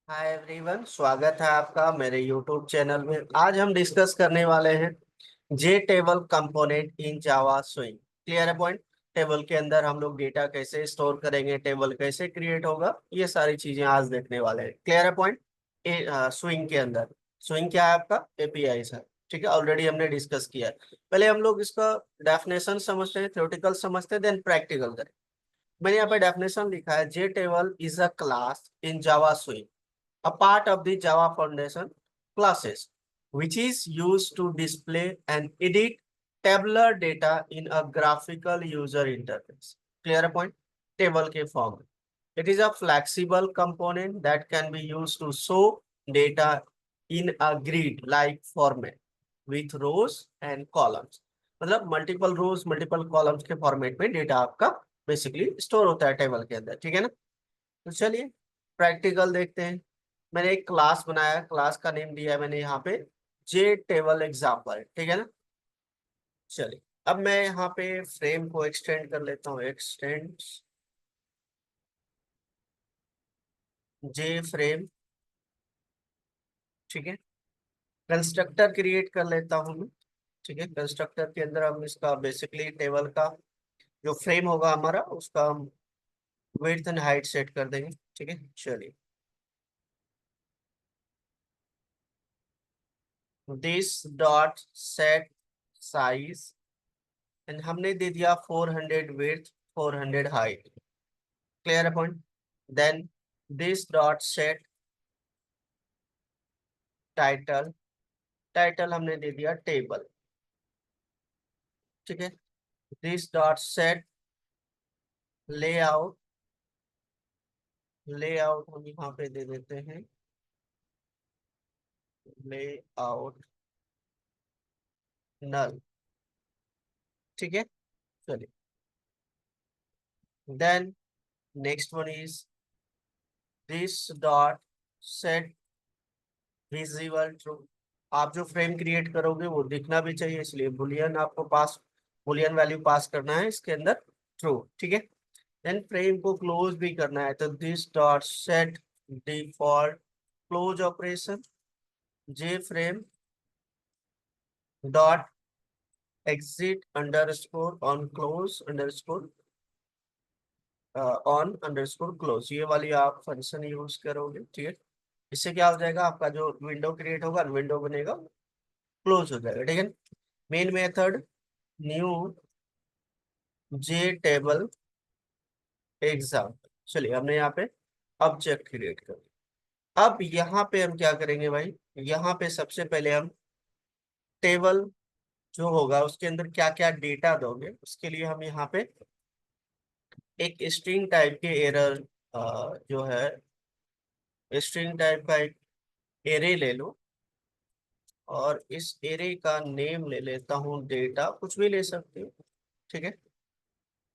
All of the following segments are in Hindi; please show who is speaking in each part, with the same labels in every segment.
Speaker 1: हाय एवरीवन, स्वागत है आपका मेरे यूट्यूब चैनल में। आज हम डिस्कस करने वाले हैं J table component in Java swing. Clear है पॉइंट। टेबल के अंदर हम लोग डेटा कैसे स्टोर करेंगे, टेबल कैसे क्रिएट होगा, ये सारी चीजें आज देखने वाले हैं। क्लियर है पॉइंट। स्विंग के अंदर स्विंग क्या है आपका? एपीआई है। ठीक है, ऑलरेडी हमने डिस्कस किया है। पहले हम लोग इसका डेफिनेशन समझते हैं, थ्योरेटिकल समझते हैं, देन प्रैक्टिकल करें। मैंने यहाँ पे डेफिनेशन लिखा है, J table is a class in Java swing, a part of the Java Foundation classes, which is used to display and edit tabular data in a graphical user interface. Clear point? Table के form. It is a flexible component that can be used to show data in a grid-like format with rows and columns. मतलब मल्टीपल रोज मल्टीपल कॉलम्स के फॉर्मेट में डेटा आपका बेसिकली स्टोर होता है टेबल के अंदर। ठीक है ना। तो चलिए प्रैक्टिकल देखते हैं। मैंने एक क्लास बनाया, क्लास का नेम दिया है मैंने यहाँ पे जे टेबल एग्जाम्पल। ठीक है ना। चलिए अब मैं यहाँ पे फ्रेम को एक्सटेंड कर लेता हूँ, एक्सटेंड जे फ्रेम। ठीक है, कंस्ट्रक्टर क्रिएट कर लेता हूँ मैं। ठीक है, कंस्ट्रक्टर के अंदर हम इसका बेसिकली टेबल का जो फ्रेम होगा हमारा, उसका हम विड्थ एंड हाइट सेट कर देंगे। ठीक है, चलिए this dot set size and हमने दे दिया 400 width 400 height. Clear point. Then this dot set title, title हमने दे दिया टेबल। ठीक है, this dot set layout, layout हम यहाँ पे दे देते हैं लेआउट नल। ठीक है, चलिए then next one is this dot set visible true. आप जो फ्रेम क्रिएट करोगे वो दिखना भी चाहिए, इसलिए बुलियन आपको पास, बुलियन वैल्यू पास करना है इसके अंदर, ट्रू। ठीक है, देन फ्रेम को क्लोज भी करना है, तो this dot set default close operation J frame dot exit underscore on close underscore on underscore close, ये वाली आप फंक्शन यूज करोगे। ठीक है, इससे क्या हो जाएगा, आपका जो विंडो क्रिएट होगा, विंडो बनेगा, क्लोज हो जाएगा। ठीक है, main method new J table example. चलिए हमने यहाँ पे ऑब्जेक्ट क्रिएट कर दिया। अब यहाँ पे हम क्या करेंगे भाई, यहाँ पे सबसे पहले हम टेबल जो होगा उसके अंदर क्या क्या डेटा दोगे, उसके लिए हम यहाँ पे एक स्ट्रिंग टाइप के एरर जो है स्ट्रिंग टाइप का एक एरे ले लो, और इस एरे का नेम ले लेता हूँ डेटा, कुछ भी ले सकते हो। ठीक है,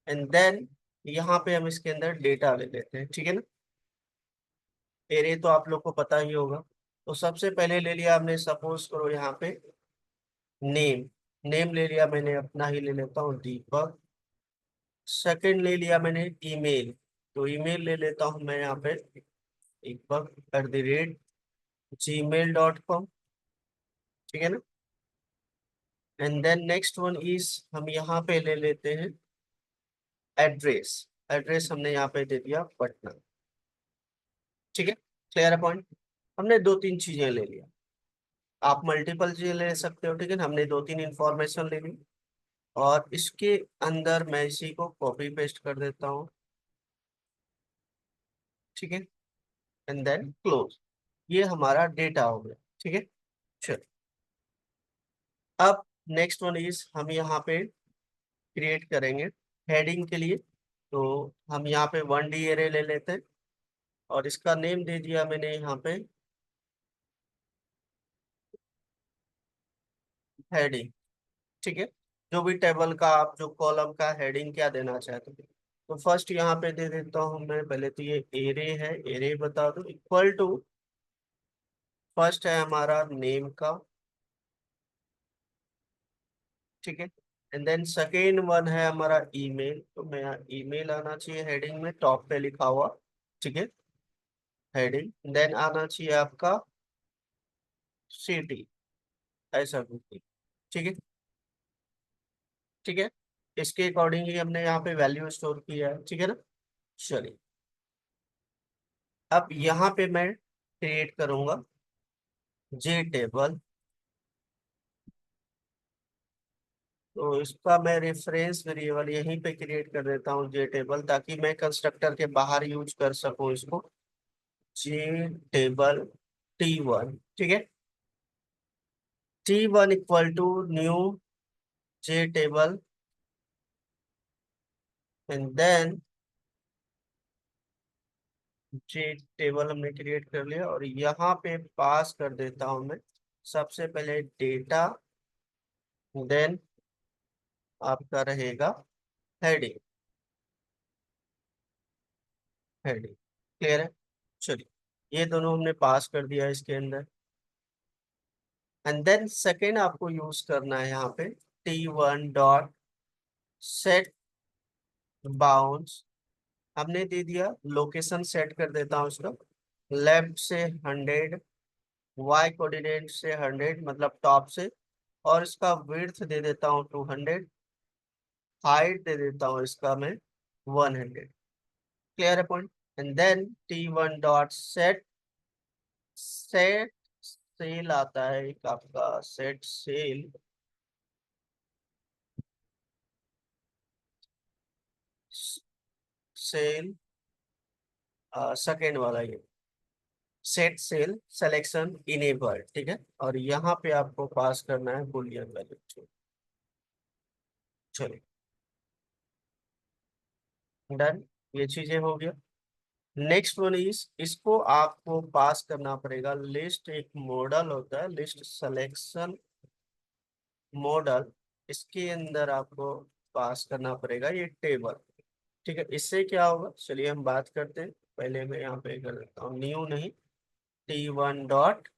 Speaker 1: एंड देन यहाँ पे हम इसके अंदर डेटा ले लेते हैं। ठीक है ना, एरे तो आप लोग को पता ही होगा। तो सबसे पहले ले लिया हमने, सपोज करो यहाँ पे नेम, नेम ले लिया मैंने अपना ही, ले लेता हूँ दीपक। सेकंड ले लिया मैंने ईमेल, तो ईमेल ले लेता हूँ मैं यहाँ पे dipak@gmail.com। ठीक है ना, and then next one is हम यहाँ पे ले लेते हैं एड्रेस, एड्रेस हमने यहाँ पे दे दिया पटना। ठीक है, क्लियर है पॉइंट। हमने दो तीन चीजें ले लिया, आप मल्टीपल चीजें ले सकते हो। ठीक है ना, हमने दो तीन इंफॉर्मेशन ले ली, और इसके अंदर मैं इसी को कॉपी पेस्ट कर देता हूँ। ठीक है, एंड देन क्लोज, ये हमारा डेटा हो गया। ठीक है, चलो अब नेक्स्ट वन इज हम यहाँ पे क्रिएट करेंगे हेडिंग के लिए। तो हम यहाँ पे 1D एरे ले लेते हैं, और इसका नेम दे दिया मैंने यहाँ पे हेडिंग। ठीक है, जो भी टेबल का आप जो कॉलम का हेडिंग क्या देना चाहते हो, तो फर्स्ट यहाँ पे दे देता हूँ मैं, पहले तो ये एरे है, एरे बता दो इक्वल टू, फर्स्ट है हमारा नेम का। ठीक है, एंड देन सेकेंड वन है हमारा ईमेल, तो मैं ईमेल आना चाहिए हेडिंग में टॉप पे लिखा हुआ। ठीक है, हेडिंग, देन आना चाहिए आपका सिटी, ऐसा कुछ। ठीक है, ठीक है। इसके अकॉर्डिंगली हमने यहाँ पे वैल्यू स्टोर किया है, ठीक है ना। चलिए, अब यहाँ पे मैं क्रिएट करूंगा जे टेबल। तो इसका मैं रेफरेंस वेरिएबल यहीं पे क्रिएट कर देता हूँ जे टेबल, ताकि मैं कंस्ट्रक्टर के बाहर यूज कर सकूँ इसको। जे टेबल T1, ठीक है। T1 equal to new J table, and then J table हमने क्रिएट कर लिया, और यहाँ पे पास कर देता हूँ मैं सबसे पहले डेटा, देन आपका रहेगा हेडिंग। हेडिंग क्लियर है। चलिए, ये दोनों हमने पास कर दिया इसके अंदर। एंड देन सेकेंड आपको यूज करना है यहाँ पे T1 डॉट सेट बाउंड्स। हमने दे दिया, लोकेशन सेट कर देता हूँ उसका, लेफ्ट से 100, वाई कोऑर्डिनेट से 100 मतलब टॉप से, और इसका विड्थ दे देता हूँ 200, हाइट दे देता हूँ इसका मैं 100। क्लियर है point. And then T1 dot set, set cell आता है एक आपका, सेट सेल, सेल सेकेंड वाला ये, सेट सेल सिलेक्शन इनेबल, ठीक है। और यहाँ पे आपको पास करना है बुलियन वैल्यू। चलिए, डन, ये चीजें हो गया। नेक्स्ट वन इज, इसको आपको पास करना पड़ेगा लिस्ट, एक मॉडल होता है लिस्ट सिलेक्शन मॉडल, इसके अंदर आपको पास करना पड़ेगा ये टेबल। ठीक है, इससे क्या होगा, चलिए हम बात करते हैं। पहले मैं यहाँ पे कर देता हूँ, न्यू नहीं, T1 डॉट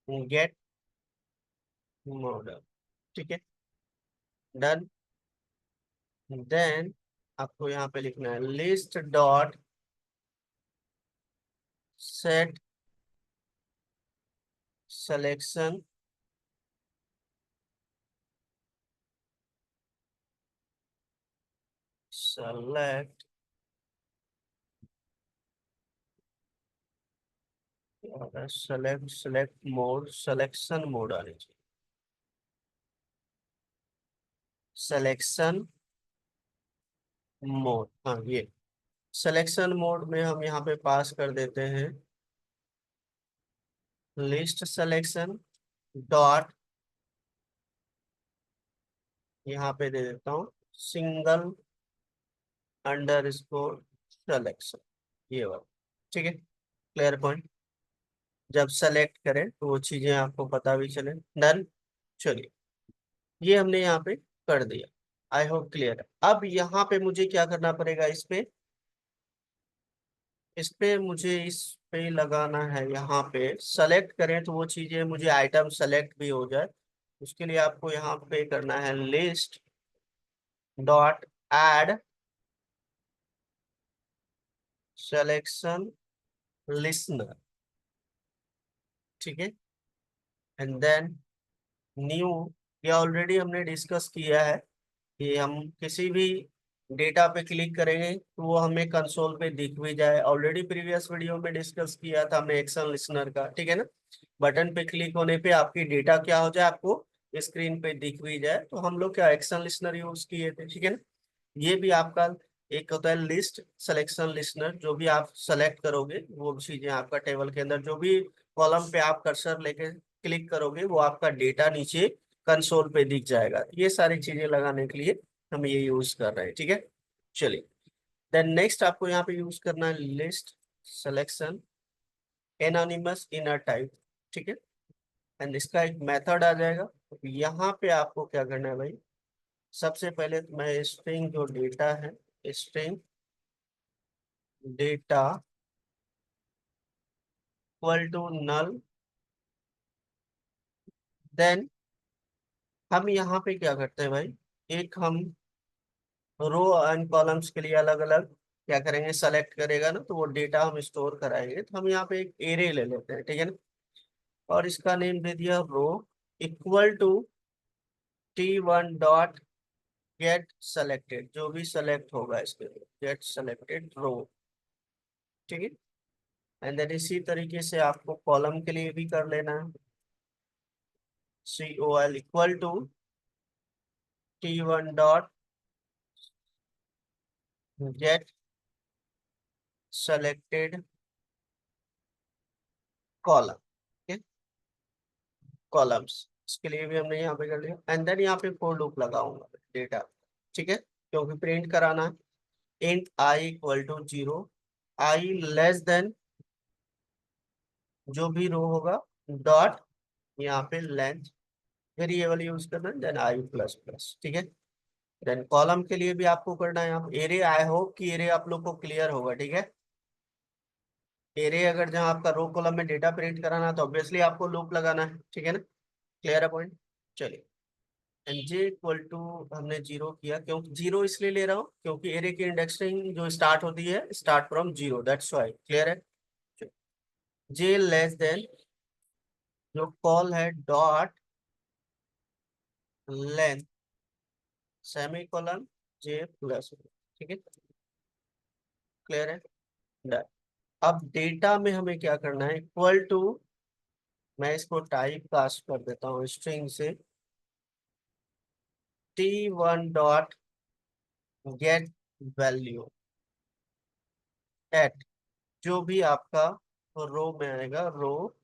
Speaker 1: गेट मॉडल, ठीक है, डन। देन आपको यहाँ पे लिखना है list dot set selection select, select select mode, selection mode आने चाहिए, सिलेक्शन मोड, हाँ ये सिलेक्शन मोड में हम यहाँ पे पास कर देते हैं लिस्ट सिलेक्शन डॉट, यहाँ पे दे देता हूँ सिंगल अंडर स्कोर सिलेक्शन, ये वाला, ठीक है। Clear point. जब सेलेक्ट करें तो वो चीजें आपको पता भी चले। डन। चलिए, ये हमने यहाँ पे कर दिया, आई होप क्लियर है। अब यहाँ पे मुझे क्या करना पड़ेगा, इस पे मुझे इस पे लगाना है, यहाँ पे सेलेक्ट करें तो वो चीजें मुझे आइटम सेलेक्ट भी हो जाए। उसके लिए आपको यहाँ पे करना है list dot add selection listener, ठीक है। एंड देन न्यू, ये ऑलरेडी हमने डिस्कस किया है कि हम किसी भी डेटा पे क्लिक करेंगे तो वो हमें कंसोल पे दिख भी जाए। ऑलरेडी प्रीवियस वीडियो में डिस्कस किया था हमने एक्शन लिसनर का, ठीक है ना। बटन पे क्लिक होने पे आपकी डेटा क्या हो जाए, आपको स्क्रीन पे दिख भी जाए, तो हम लोग क्या एक्शन लिसनर यूज किए थे, ठीक है ना। ये भी आपका एक होता है लिस्ट सिलेक्शन लिस्नर, जो भी आप सेलेक्ट करोगे वो चीजें आपका टेबल के अंदर, जो भी कॉलम पे आप कर्सर लेके क्लिक करोगे वो आपका डेटा नीचे कंसोल पे दिख जाएगा। ये सारी चीजें लगाने के लिए हम ये यूज कर रहे हैं, ठीक है। चलिए, देन नेक्स्ट आपको यहाँ पे यूज करना है list selection anonymous inner type, ठीक है। एंड इसका एक मेथड आ जाएगा। यहाँ पे आपको क्या करना है भाई, सबसे पहले तो मैं स्ट्रिंग जो डेटा है, string data equal to null, then हम यहाँ पे क्या करते हैं भाई, एक हम रो एंड कॉलम्स के लिए अलग अलग क्या करेंगे, सेलेक्ट करेगा ना, तो वो डेटा हम स्टोर कराएंगे। तो हम यहाँ पे एक एरे ले लेते हैं, ठीक है ना, और इसका नेम दे दिया row, equal to T1 dot get selected, जो भी सेलेक्ट होगा इसके लिए गेट सेलेक्टेड रो, ठीक है। एंड देन इसी तरीके से आपको कॉलम के लिए भी कर लेना है, COL equal to T1 dot get selected column, ठीक है, कॉलम्स। इसके लिए भी हमने यहाँ पे कर लिया। एंड देन यहाँ पे फॉर लूप लगाऊंगा डेटा, ठीक है, क्योंकि प्रिंट कराना है। Int i equal to 0, i less than जो भी रो होगा, डॉट यहाँ पे लेंथ वेरिएबल यूज करना है, देन आई प्लस प्लस, ठीक है। देन कॉलम के लिए भी आपको करना है यहाँ पे एरे। आई होप कि एरे आप लोग को क्लियर होगा, ठीक है। एरे अगर जहाँ आपका रो कॉलम में डेटा प्रिंट कराना है तो ऑब्वियसली आपको लूप लगाना है, ठीक है ना, क्लियर है पॉइंट। चलिए, एंड जे इक्वल टू हमने 0 किया, क्यों 0 इसलिए ले रहा हूँ क्योंकि एरे की इंडेक्सिंग जो स्टार्ट होती है start from 0, that's why, clear है। जे लेस देन जो कॉल है डॉट लेंथ सेमी कॉलन जे प्लस, ठीक है, क्लियर है, डन। अब डेटा में हमें क्या करना है, इक्वल टू, मैं इसको टाइप कास्ट कर देता हूँ स्ट्रिंग से, T1 dot get value eight, जो भी आपका रो में आएगा, रो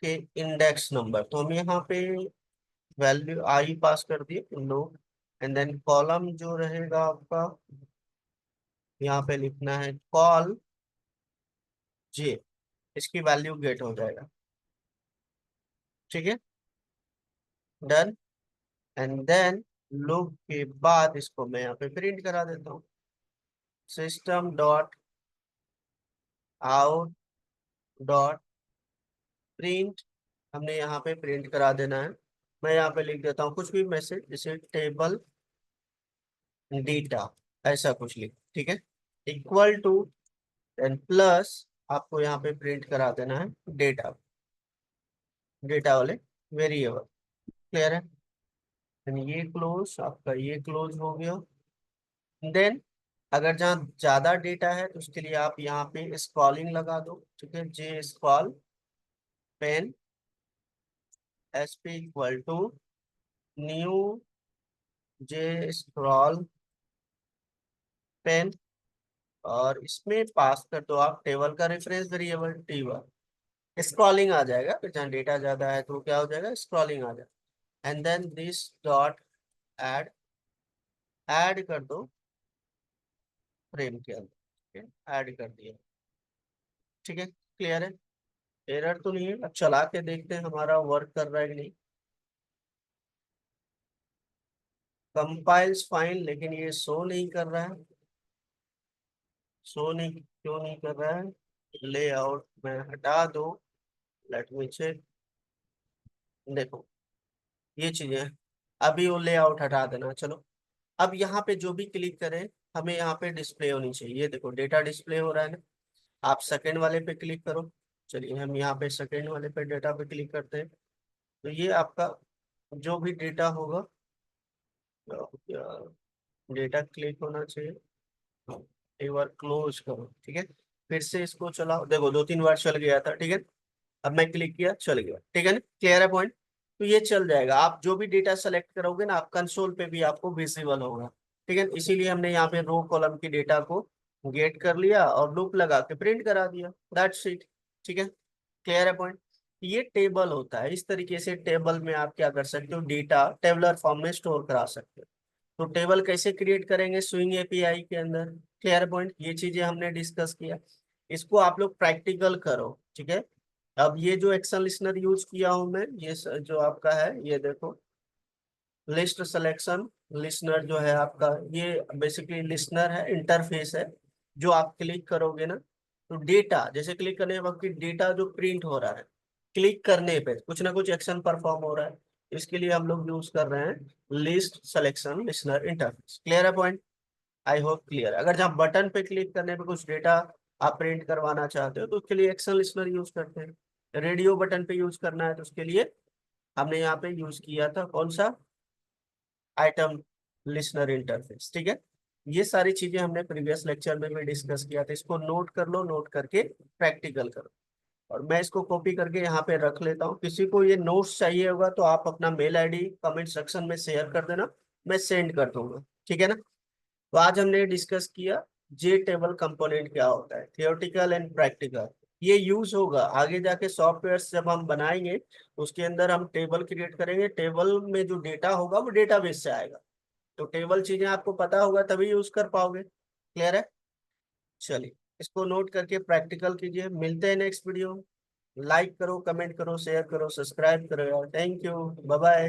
Speaker 1: के इंडेक्स नंबर। तो हम यहाँ पे वैल्यू आई पास कर दिए लो, एंड देन कॉलम जो रहेगा आपका, यहाँ पे लिखना है कॉल जे, इसकी वैल्यू गेट हो जाएगा, ठीक है, डन। एंड देन लूप के बाद इसको मैं यहाँ पे प्रिंट करा देता हूँ, system dot out dot print, हमने यहाँ पे प्रिंट करा देना है। मैं यहाँ पे लिख देता हूँ कुछ भी मैसेज, जैसे टेबल डेटा, ऐसा कुछ लिख, ठीक है, इक्वल टू एंड प्लस, आपको यहाँ पे प्रिंट करा देना है डेटा, डेटा वाले वेरिएबल, क्लियर है। And ये क्लोज आपका, ये क्लोज हो गया। देन अगर जहाँ ज्यादा डेटा है तो उसके लिए आप यहाँ पे स्क्रॉलिंग लगा दो, ठीक है, J scroll pane S P equal to new J scroll pane, और इसमें पास कर दो आप टेबल का रेफरेंस वेरिएबल T1, स्क्रॉलिंग आ जाएगा, फिर जहाँ डेटा ज्यादा है तो क्या हो जाएगा, स्क्रॉलिंग आ जाएगा। And then this dot add, add कर दो फ्रेम के अंदर, ठीक है, ऐड कर दिया, ठीक है, क्लियर है। एरर तो नहीं है, अब चला के देखते हैं हमारा वर्क कर रहा है कि नहीं। कंपाइल्स फाइन, लेकिन ये शो नहीं कर रहा है, शो नहीं, क्यों नहीं कर रहा है, लेआउट में हटा दो, लेट मी चेक, देखो ये चीजें, अभी वो लेआउट हटा देना, चलो। अब यहाँ पे जो भी क्लिक करें हमें यहाँ पे डिस्प्ले होनी चाहिए, ये देखो डेटा डिस्प्ले हो रहा है ना। आप सेकंड वाले पे क्लिक करो, चलिए हम यहाँ पे सेकंड वाले पे डेटा पे क्लिक करते हैं, तो ये आपका जो भी डेटा होगा, डेटा क्लिक होना चाहिए, एक बार क्लोज करो, ठीक है, फिर से इसको चलाओ, देखो 2-3 बार चल गया था, ठीक है, अब मैं क्लिक किया चल गया, ठीक है ना, क्लियर है पॉइंट। तो ये चल जाएगा, आप जो भी डेटा सेलेक्ट करोगे ना, आप कंसोल पे भी आपको विजिबल होगा, ठीक है, इसीलिए हमने यहाँ पे रो कॉलम की डेटा को गेट कर लिया और लूप लगा के प्रिंट करा दिया, दैट्स इट, ठीक है, क्लियर है पॉइंट। ये टेबल होता है, इस तरीके से टेबल में आप क्या कर सकते हो, डेटा टेबलर फॉर्म में स्टोर करा सकते हो। तो टेबल कैसे क्रिएट करेंगे, स्विंग एपीआई के अंदर, क्लियर पॉइंट, ये चीजें हमने डिस्कस किया। इसको आप लोग प्रैक्टिकल करो, ठीक है। अब ये जो एक्शन लिस्नर यूज किया हूं मैं, ये जो आपका है, ये देखो लिस्ट सिलेक्शन लिस्नर जो है आपका, ये बेसिकली लिस्नर है, इंटरफेस है, जो आप क्लिक करोगे ना, तो डेटा जैसे क्लिक करने के वक्त डेटा जो प्रिंट हो रहा है, क्लिक करने पे कुछ ना कुछ एक्शन परफॉर्म हो रहा है, इसके लिए हम लोग यूज कर रहे हैं list selection listener interface, clear है पॉइंट। I hope clear. अगर जहाँ बटन पे क्लिक करने पे कुछ डेटा आप प्रिंट करवाना चाहते हो तो उसके लिए एक्शन लिस्नर यूज करते हैं। रेडियो बटन पे यूज करना है तो उसके लिए हमने यहाँ पे यूज किया था कौन सा, आइटम लिसनर इंटरफेस। ठीक है, ये सारी चीजें हमने प्रीवियस लेक्चर में भी डिस्कस किया था। इसको नोट कर लो, नोट करके प्रैक्टिकल करो। और मैं इसको कॉपी करके यहाँ पे रख लेता हूँ। किसी को ये नोट्स चाहिए होगा तो आप अपना मेल आईडी कमेंट सेक्शन में शेयर कर देना, मैं सेंड कर दूंगा। ठीक है ना। तो आज हमने डिस्कस किया जे टेबल कंपोनेंट क्या होता है, थियोरटिकल एंड प्रैक्टिकल। ये यूज होगा आगे जाके सॉफ्टवेयर जब हम बनाएंगे, उसके अंदर हम टेबल क्रिएट करेंगे, टेबल में जो डेटा होगा वो डेटाबेस से आएगा। तो टेबल चीजें आपको पता होगा तभी यूज कर पाओगे। क्लियर है। चलिए, इसको नोट करके प्रैक्टिकल कीजिए। मिलते हैं नेक्स्ट वीडियो। लाइक करो, कमेंट करो, शेयर करो, सब्सक्राइब करो यार। Thank you, bye bye.